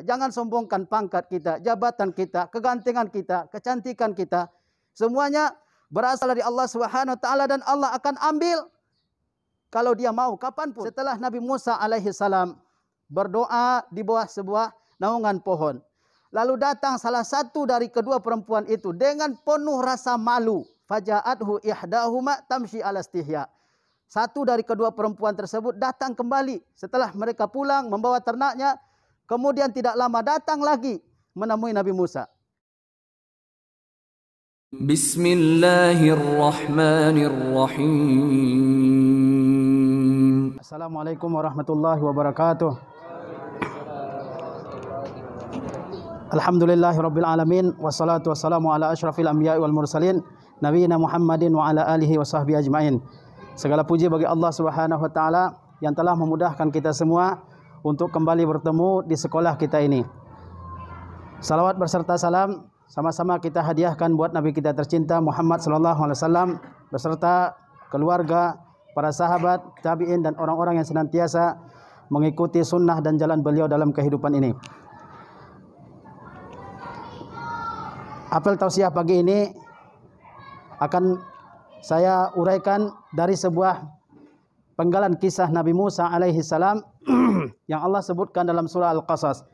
Jangan sombongkan pangkat kita, jabatan kita, kegantengan kita, kecantikan kita. Semuanya berasal dari Allah Subhanahu wa taala dan Allah akan ambil kalau dia mau kapanpun. Setelah Nabi Musa alaihi salam berdoa di bawah sebuah naungan pohon, lalu datang salah satu dari kedua perempuan itu dengan penuh rasa malu. Faja'athu ihdahuma tamshi ala istihya. Satu dari kedua perempuan tersebut datang kembali setelah mereka pulang membawa ternaknya. Kemudian tidak lama datang lagi menemui Nabi Musa. Bismillahirrahmanirrahim. Assalamualaikum warahmatullahi wabarakatuh. Alhamdulillahirabbil alamin wassalatu wassalamu ala asyrafil anbiya'i wal mursalin nabiyina Muhammadin wa ala alihi washabbihi ajmain. Segala puji bagi Allah Subhanahu wa taala yang telah memudahkan kita semua untuk kembali bertemu di sekolah kita ini. Salawat berserta salam sama-sama kita hadiahkan buat Nabi kita tercinta Muhammad sallallahu alaihi wasallam beserta keluarga, para sahabat, tabi'in dan orang-orang yang senantiasa mengikuti sunnah dan jalan beliau dalam kehidupan ini. Apel tausiah pagi ini akan saya uraikan dari sebuah penggalan kisah Nabi Musa alaihi salam yang Allah sebutkan dalam surah Al-Qasas,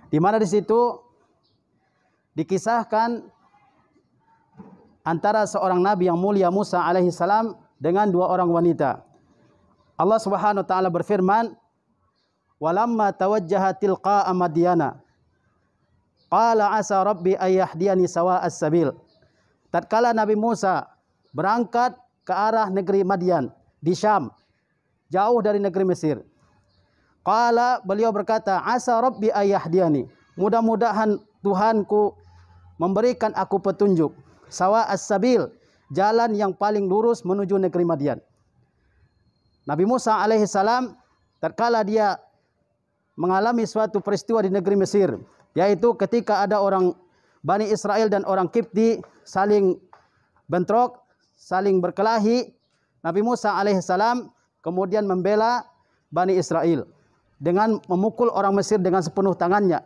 di mana di situ dikisahkan antara seorang nabi yang mulia Musa alaihi salam dengan dua orang wanita. Allah Subhanahu wa taala berfirman, "Walamma tawajjaha tilqa'a Madyana, qala 'asa rabbi ayyahdiyani sawa'as sabil." Tatkala Nabi Musa berangkat ke arah negeri Madian di Syam, jauh dari negeri Mesir. Qala, beliau berkata, "Asa rabbi ayyahdiyani." Mudah-mudahan Tuhanku memberikan aku petunjuk. Sawa'as sabil, jalan yang paling lurus menuju negeri Madian. Nabi Musa alaihi salam tatkala dia mengalami suatu peristiwa di negeri Mesir, yaitu ketika ada orang Bani Israel dan orang Kipti saling bentrok, saling berkelahi. Nabi Musa alaihi salam kemudian membela Bani Israel dengan memukul orang Mesir dengan sepenuh tangannya.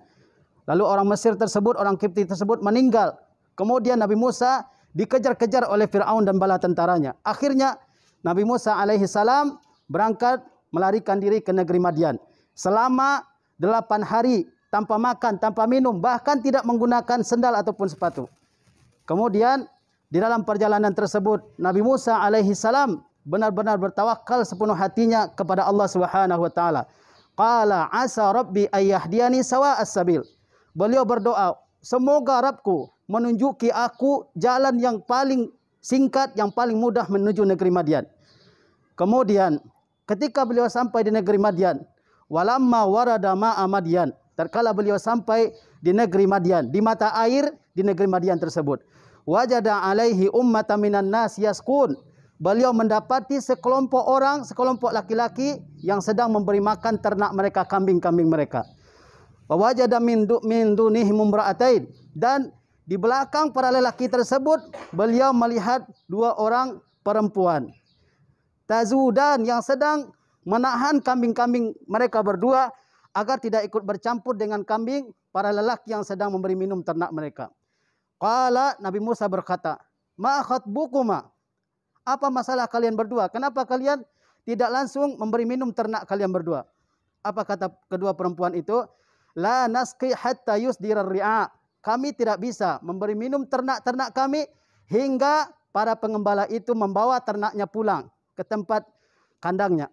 Lalu orang Mesir tersebut, orang Kipti tersebut meninggal. Kemudian Nabi Musa dikejar-kejar oleh Fir'aun dan bala tentaranya. Akhirnya Nabi Musa alaihi salam berangkat melarikan diri ke negeri Madian. Selama 8 hari tanpa makan, tanpa minum, bahkan tidak menggunakan sendal ataupun sepatu. Kemudian di dalam perjalanan tersebut Nabi Musa alaihi salam benar-benar bertawakal sepenuh hatinya kepada Allah Subhanahu wa taala. Qala 'asa rabbi ayyahdiyani sawa'as sabil. Beliau berdoa, semoga Rabbku menunjuki aku jalan yang paling singkat, yang paling mudah menuju negeri Madian. Kemudian ketika beliau sampai di negeri Madian, walamma warada ma'a Madian, tatkala beliau sampai di negeri Madian, di mata air di negeri Madian tersebut, wajada alaihi ummatan minan nas yaskun. Beliau mendapati sekelompok orang, sekelompok laki-laki yang sedang memberi makan ternak mereka, kambing-kambing mereka. Wa wajada min dunihim imra'atain, dan di belakang para lelaki tersebut beliau melihat dua orang perempuan. Tazudan, yang sedang menahan kambing-kambing mereka berdua agar tidak ikut bercampur dengan kambing para lelaki yang sedang memberi minum ternak mereka. Qala, Nabi Musa berkata, "Ma khatbukuma?" Apa masalah kalian berdua? Kenapa kalian tidak langsung memberi minum ternak kalian berdua? Apa kata kedua perempuan itu? La nasqi hatta yusdirar ri'a. Kami tidak bisa memberi minum ternak-ternak kami hingga para pengembala itu membawa ternaknya pulang ke tempat kandangnya.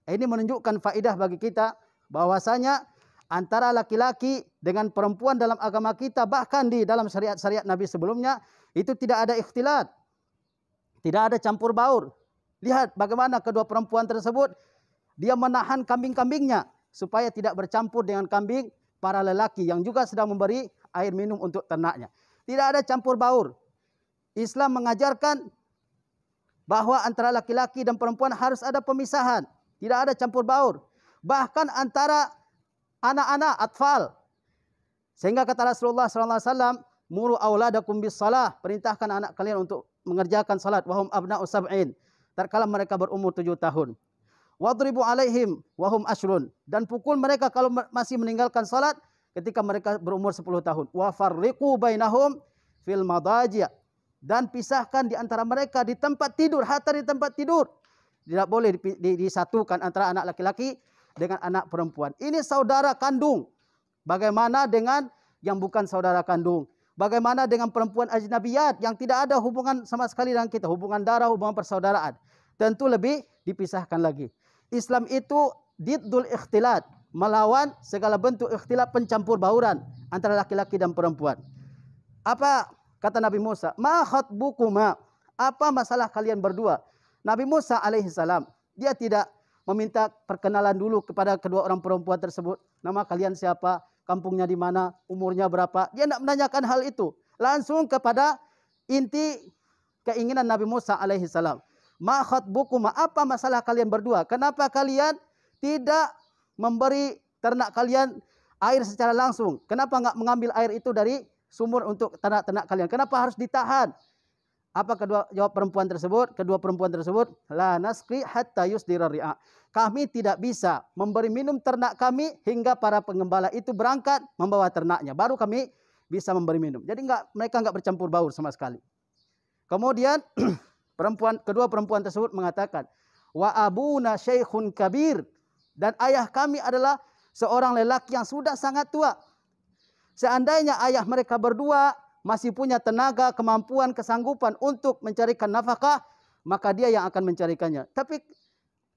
Ini menunjukkan faedah bagi kita bahwasanya antara laki-laki dengan perempuan dalam agama kita, bahkan di dalam syariat-syariat Nabi sebelumnya, itu tidak ada ikhtilat. Tidak ada campur baur. Lihat bagaimana kedua perempuan tersebut, dia menahan kambing-kambingnya supaya tidak bercampur dengan kambing para lelaki yang juga sedang memberi air minum untuk ternaknya. Tidak ada campur baur. Islam mengajarkan bahwa antara laki-laki dan perempuan harus ada pemisahan. Tidak ada campur baur. Bahkan antara anak-anak, atfal. Sehingga kata Rasulullah SAW, "Muru auladakum bis salah." Perintahkan anak kalian untuk mengerjakan salat. Wahum abna'u sab'in. Tatkala mereka berumur 7 tahun. Wadribu alaihim wahum ashrun, dan pukul mereka kalau masih meninggalkan salat ketika mereka berumur 10 tahun. Wa farriqu bainahum fil madaji', dan pisahkan di antara mereka di tempat tidur, hatta di tempat tidur. Tidak boleh disatukan antara anak laki-laki dengan anak perempuan. Ini saudara kandung. Bagaimana dengan yang bukan saudara kandung? Bagaimana dengan perempuan ajnabiyat yang tidak ada hubungan sama sekali dengan kita, hubungan darah, hubungan persaudaraan? Tentu lebih dipisahkan lagi. Islam itu diddul ikhtilat, melawan segala bentuk ikhtilat, pencampur bauran antara laki-laki dan perempuan. Apa kata Nabi Musa? Ma khatbukuma? Apa masalah kalian berdua? Nabi Musa alaihissalam, dia tidak meminta perkenalan dulu kepada kedua orang perempuan tersebut. Nama kalian siapa? Kampungnya di mana? Umurnya berapa? Dia tidak menanyakan hal itu. Langsung kepada inti keinginan Nabi Musa alaihissalam. Ma khatbukuma? Apa masalah kalian berdua? Kenapa kalian tidak memberi ternak kalian air secara langsung? Kenapa enggak mengambil air itu dari sumur untuk ternak-ternak kalian? Kenapa harus ditahan? Apa jawab perempuan tersebut? Kedua perempuan tersebut, la nasqi hatta yusdira ri'a. Kami tidak bisa memberi minum ternak kami hingga para pengembala itu berangkat membawa ternaknya. Baru kami bisa memberi minum. Jadi mereka enggak bercampur baur sama sekali. Kemudian kedua perempuan tersebut mengatakan, wa abuna syaikhun kabir, dan ayah kami adalah seorang lelaki yang sudah sangat tua. Seandainya ayah mereka berdua masih punya tenaga, kemampuan, kesanggupan untuk mencarikan nafkah, maka dia yang akan mencarikannya. Tapi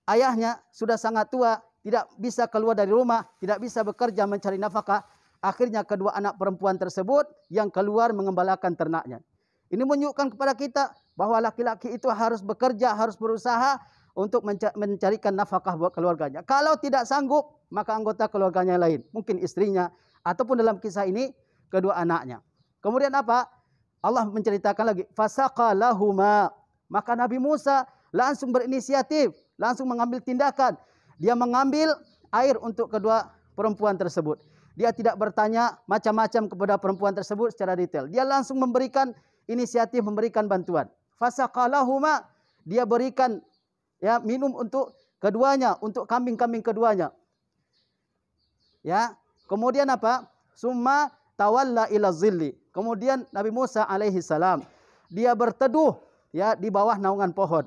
ayahnya sudah sangat tua, tidak bisa keluar dari rumah, tidak bisa bekerja mencari nafkah. Akhirnya kedua anak perempuan tersebut yang keluar mengembalakan ternaknya. Ini menunjukkan kepada kita bahwa laki-laki itu harus bekerja, harus berusaha untuk mencarikan nafkah buat keluarganya. Kalau tidak sanggup, maka anggota keluarganya lain, mungkin istrinya, ataupun dalam kisah ini kedua anaknya. Kemudian apa? Allah menceritakan lagi, fasaqalahuma. Maka Nabi Musa langsung berinisiatif, langsung mengambil tindakan. Dia mengambil air untuk kedua perempuan tersebut. Dia tidak bertanya macam-macam kepada perempuan tersebut secara detail. Dia langsung memberikan inisiatif, memberikan bantuan. Fasaqalahuma, dia berikan minum untuk keduanya, untuk kambing-kambing keduanya. Ya, kemudian apa? Summa tawalla ila zilli. Kemudian Nabi Musa alaihi salam, dia berteduh di bawah naungan pohon.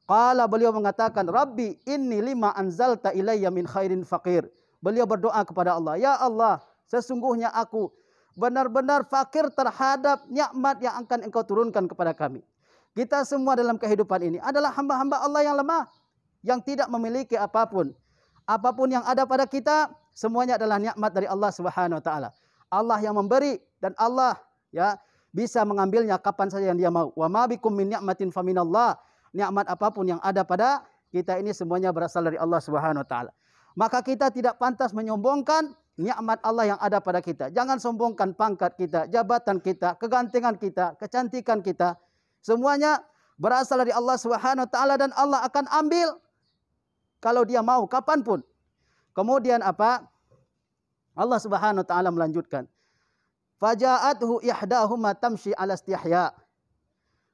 Qala, beliau mengatakan, Rabbi inni lima anzalta ilayya min khairin faqir. Beliau berdoa kepada Allah, ya Allah, sesungguhnya aku benar-benar fakir terhadap nikmat yang akan Engkau turunkan kepada kami. Kita semua dalam kehidupan ini adalah hamba-hamba Allah yang lemah, yang tidak memiliki apapun. Apapun yang ada pada kita, semuanya adalah nikmat dari Allah Subhanahu wa taala. Allah yang memberi, dan Allah bisa mengambilnya kapan saja yang Dia mau. Wa ma bikum min ni'matin faminallah. Nikmat apapun yang ada pada kita ini semuanya berasal dari Allah Subhanahu wa taala. Maka kita tidak pantas menyombongkan nikmat Allah yang ada pada kita. Jangan sombongkan pangkat kita, jabatan kita, kegantengan kita, kecantikan kita. Semuanya berasal dari Allah Subhanahu wa taala, dan Allah akan ambil kalau Dia mau kapanpun. Kemudian apa? Allah Subhanahu wa taala melanjutkan, faja'athu ihdahuma tamshi ala istihya.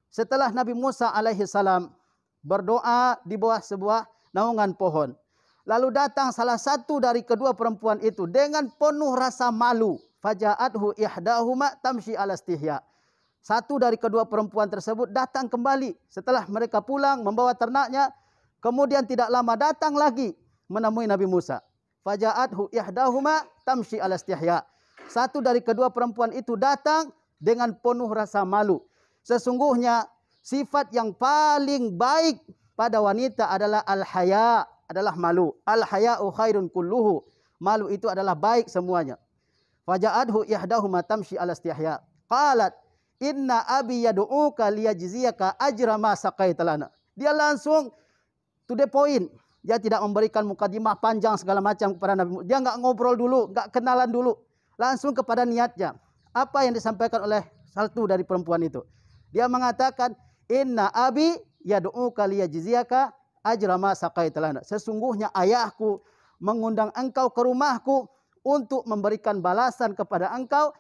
Setelah Nabi Musa alaihi salam berdoa di bawah sebuah naungan pohon, lalu datang salah satu dari kedua perempuan itu dengan penuh rasa malu. Faja'athu ihdahuma tamshi ala istihya. Satu dari kedua perempuan tersebut datang kembali setelah mereka pulang membawa ternaknya. Kemudian tidak lama datang lagi menemui Nabi Musa. Faja'athu ihdahuma tamshi ala istihya. Satu dari kedua perempuan itu datang dengan penuh rasa malu. Sesungguhnya sifat yang paling baik pada wanita adalah al-haya, adalah malu. Al-haya'u khairun kulluhu. Malu itu adalah baik semuanya. Faja'athu ihdahuma tamshi ala istihya. Qalat, inna abi yad'uka liyajziyaka ajra ma saqaita lana. Dia langsung to the point. Dia tidak memberikan mukadimah panjang segala macam kepada Nabi. Dia enggak ngobrol dulu, enggak kenalan dulu. Langsung kepada niatnya. Apa yang disampaikan oleh satu dari perempuan itu? Dia mengatakan, inna abi yad'uka liyajziyaka ajra ma saqaita lana. Sesungguhnya ayahku mengundang engkau ke rumahku untuk memberikan balasan kepada engkau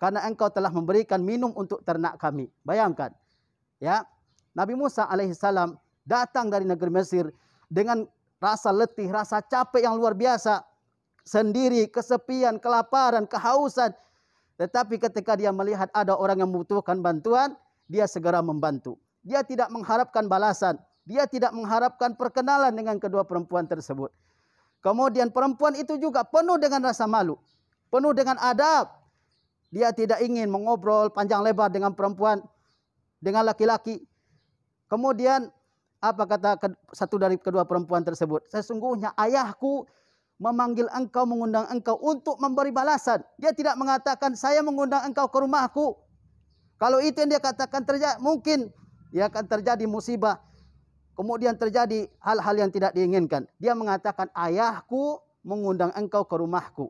karena engkau telah memberikan minum untuk ternak kami. Bayangkan, Nabi Musa alaihissalam datang dari negeri Mesir dengan rasa letih, rasa capek yang luar biasa, sendiri, kesepian, kelaparan, kehausan. Tetapi ketika dia melihat ada orang yang membutuhkan bantuan, dia segera membantu. Dia tidak mengharapkan balasan, dia tidak mengharapkan perkenalan dengan kedua perempuan tersebut. Kemudian perempuan itu juga penuh dengan rasa malu, penuh dengan adab. Dia tidak ingin mengobrol panjang lebar dengan perempuan, dengan laki-laki. Kemudian apa kata satu dari kedua perempuan tersebut? Sesungguhnya ayahku memanggil engkau, mengundang engkau untuk memberi balasan. Dia tidak mengatakan saya mengundang engkau ke rumahku. Kalau itu yang dia katakan terjadi, mungkin ya akan terjadi musibah. Kemudian terjadi hal-hal yang tidak diinginkan. Dia mengatakan ayahku mengundang engkau ke rumahku.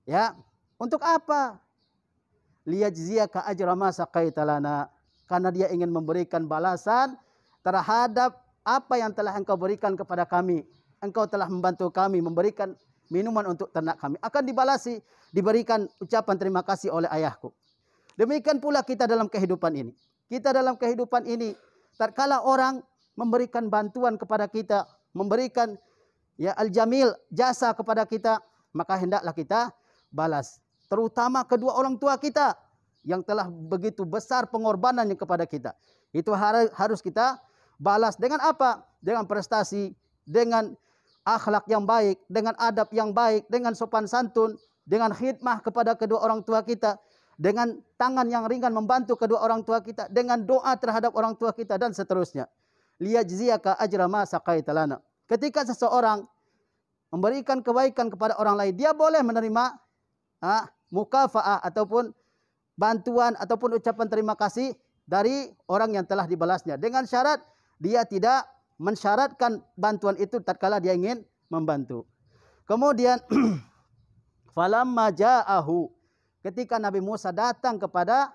Ya, untuk apa? Liyajziyaka ajra ma saqaita lana. Karena dia ingin memberikan balasan terhadap apa yang telah engkau berikan kepada kami. Engkau telah membantu kami, memberikan minuman untuk ternak kami. Akan dibalasi, diberikan ucapan terima kasih oleh ayahku. Demikian pula kita dalam kehidupan ini. Kita dalam kehidupan ini, tatkala orang memberikan bantuan kepada kita, memberikan ya al-jamil, jasa kepada kita, maka hendaklah kita balas. Terutama kedua orang tua kita yang telah begitu besar pengorbanannya kepada kita. Itu harus kita balas dengan apa? Dengan prestasi, dengan akhlak yang baik, dengan adab yang baik, dengan sopan santun, dengan khidmah kepada kedua orang tua kita, dengan tangan yang ringan membantu kedua orang tua kita, dengan doa terhadap orang tua kita, dan seterusnya. Liyajziyaka ajra ma saqaita lana. Ketika seseorang memberikan kebaikan kepada orang lain, dia boleh menerima mukafa'ah ataupun bantuan ataupun ucapan terima kasih dari orang yang telah dibalasnya, dengan syarat dia tidak mensyaratkan bantuan itu tatkala dia ingin membantu. Kemudian falamma ja'ahu, ketika Nabi Musa datang kepada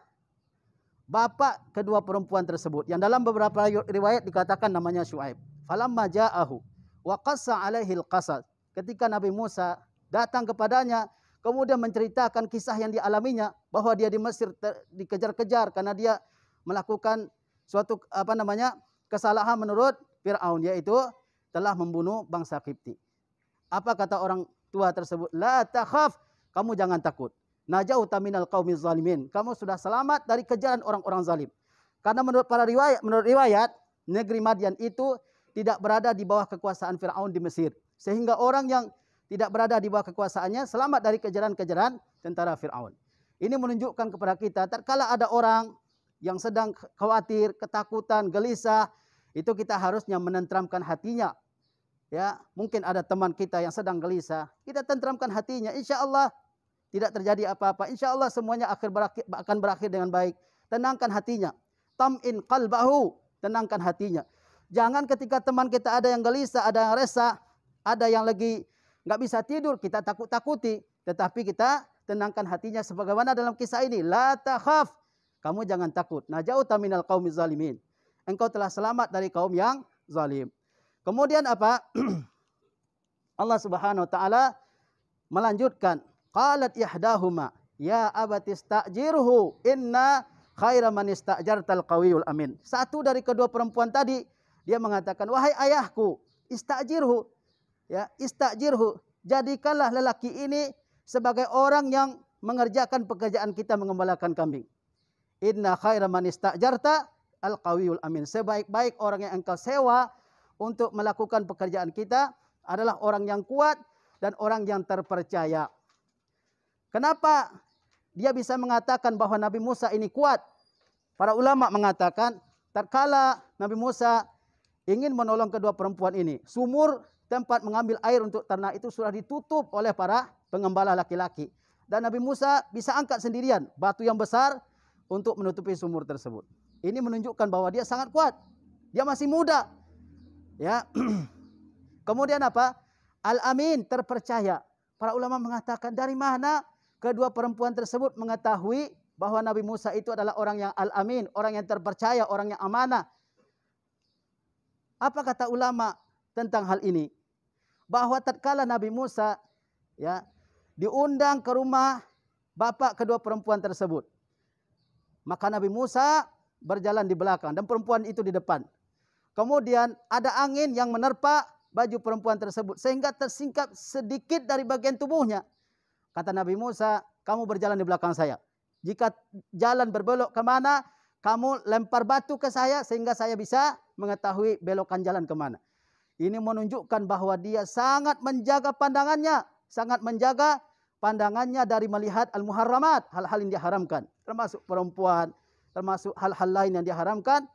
bapak kedua perempuan tersebut, yang dalam beberapa riwayat dikatakan namanya Syuaib. Falamma ja'ahu wa qassa alaihi al-qasas. Ketika Nabi Musa datang kepadanya, kemudian menceritakan kisah yang dialaminya, bahwa dia di Mesir dikejar-kejar karena dia melakukan suatu kesalahan menurut Fir'aun, yaitu telah membunuh bangsa Qibti. Apa kata orang tua tersebut? La takhaf, kamu jangan takut. Najauta minal qaumiz zalimin. Kamu sudah selamat dari kejaran orang-orang zalim. Karena menurut riwayat, negeri Madian itu tidak berada di bawah kekuasaan Fir'aun di Mesir. Sehingga orang yang tidak berada di bawah kekuasaannya selamat dari kejaran-kejaran tentara Fir'aun. Ini menunjukkan kepada kita, tatkala ada orang yang sedang khawatir, ketakutan, gelisah, itu kita harusnya menenteramkan hatinya. Ya, mungkin ada teman kita yang sedang gelisah, kita tenteramkan hatinya. Insya Allah tidak terjadi apa-apa. Insya Allah semuanya akan berakhir dengan baik. Tenangkan hatinya. Tam'in qalbahu, tenangkan hatinya. Jangan ketika teman kita ada yang gelisah, ada yang resah, ada yang lagi nggak bisa tidur, kita takut-takuti. Tetapi kita tenangkan hatinya sebagaimana dalam kisah ini. La takhaf, kamu jangan takut. Najauta minal qaumiz zalimin. Engkau telah selamat dari kaum yang zalim. Kemudian apa? Allah Subhanahu wa taala melanjutkan, qalat ihdahuma ya abati istajirhu inna khaira man istajartal qawiyul amin. Satu dari kedua perempuan tadi, dia mengatakan, wahai ayahku, istajirhu, ya, istajirhu, jadikanlah lelaki ini sebagai orang yang mengerjakan pekerjaan kita mengembalakan kambing. Inna khaira man istajarta al-qawiyul amin. Sebaik-baik orang yang engkau sewa untuk melakukan pekerjaan kita adalah orang yang kuat dan orang yang terpercaya. Kenapa dia bisa mengatakan bahwa Nabi Musa ini kuat? Para ulama mengatakan, tatkala Nabi Musa ingin menolong kedua perempuan ini, sumur tempat mengambil air untuk ternak itu sudah ditutup oleh para pengembala laki-laki. Dan Nabi Musa bisa angkat sendirian batu yang besar untuk menutupi sumur tersebut. Ini menunjukkan bahwa dia sangat kuat. Dia masih muda. Ya. Kemudian apa? Al-Amin, terpercaya. Para ulama mengatakan, dari mana kedua perempuan tersebut mengetahui bahwa Nabi Musa itu adalah orang yang Al-Amin, orang yang terpercaya, orang yang amanah? Apa kata ulama tentang hal ini? Bahwa tatkala Nabi Musa ya diundang ke rumah bapak kedua perempuan tersebut, maka Nabi Musa berjalan di belakang dan perempuan itu di depan. Kemudian ada angin yang menerpa baju perempuan tersebut sehingga tersingkap sedikit dari bagian tubuhnya. Kata Nabi Musa, kamu berjalan di belakang saya. Jika jalan berbelok kemana, kamu lempar batu ke saya sehingga saya bisa mengetahui belokan jalan kemana. Ini menunjukkan bahwa dia sangat menjaga pandangannya. Sangat menjaga pandangannya dari melihat al-muharramat, hal-hal yang diharamkan. Termasuk perempuan, termasuk hal-hal lain yang diharamkan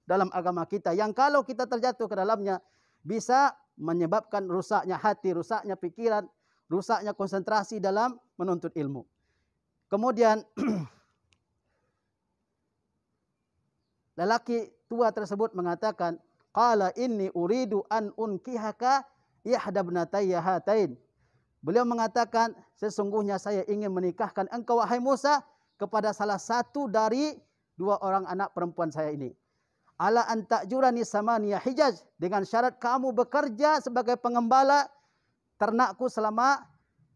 dalam agama kita. Yang kalau kita terjatuh ke dalamnya, bisa menyebabkan rusaknya hati, rusaknya pikiran, rusaknya konsentrasi dalam menuntut ilmu. Kemudian lelaki tua tersebut mengatakan, qala inni uridu an unkihaka ihda ibnatayya hatain. Beliau mengatakan, sesungguhnya saya ingin menikahkan engkau wahai Musa kepada salah satu dari dua orang anak perempuan saya ini. Ala an ta'jurani samaniya hijaj, dengan syarat kamu bekerja sebagai pengembala ternakku selama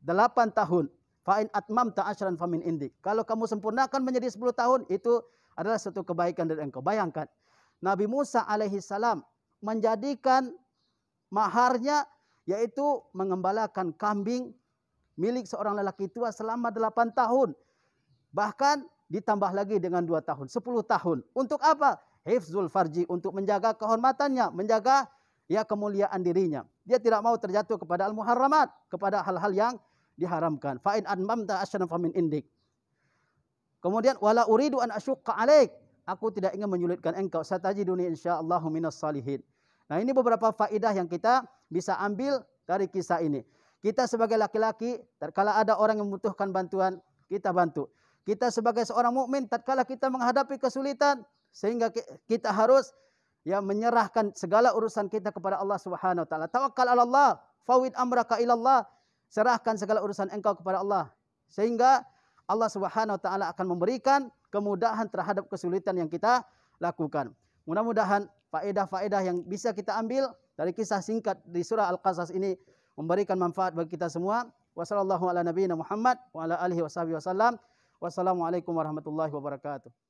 8 tahun. Fa in atmamta asyran famin indik. Kalau kamu sempurnakan menjadi 10 tahun, itu adalah satu kebaikan dari engkau. Bayangkan, Nabi Musa alaihi salam menjadikan maharnya yaitu mengembalakan kambing milik seorang lelaki tua selama 8 tahun. Bahkan ditambah lagi dengan 2 tahun, 10 tahun. Untuk apa? Hifzul farji, untuk menjaga kehormatannya, menjaga kemuliaan dirinya. Dia tidak mau terjatuh kepada al-muharramat, kepada hal-hal yang diharamkan. Fa in anmamta asyran famin indik. Kemudian wala uridu an asyqa alaik. Aku tidak ingin menyulitkan engkau. Satajiduni insyaallah minas salihin. Nah, ini beberapa faedah yang kita bisa ambil dari kisah ini. Kita sebagai laki-laki, tatkala ada orang yang membutuhkan bantuan, kita bantu. Kita sebagai seorang mukmin, tatkala kita menghadapi kesulitan, sehingga kita harus menyerahkan segala urusan kita kepada Allah Subhanahu wa taala. Tawakkal 'ala Allah, fawid amraka ila Allah. Serahkan segala urusan engkau kepada Allah, sehingga Allah Subhanahu wa taala akan memberikan kemudahan terhadap kesulitan yang kita lakukan. Mudah-mudahan faedah-faedah yang bisa kita ambil dari kisah singkat di surah Al-Qasas ini memberikan manfaat bagi kita semua. Wassallallahu ala nabiyina Muhammad wa ala alihi washabihi wasallam. Wassalamualaikum warahmatullahi wabarakatuh.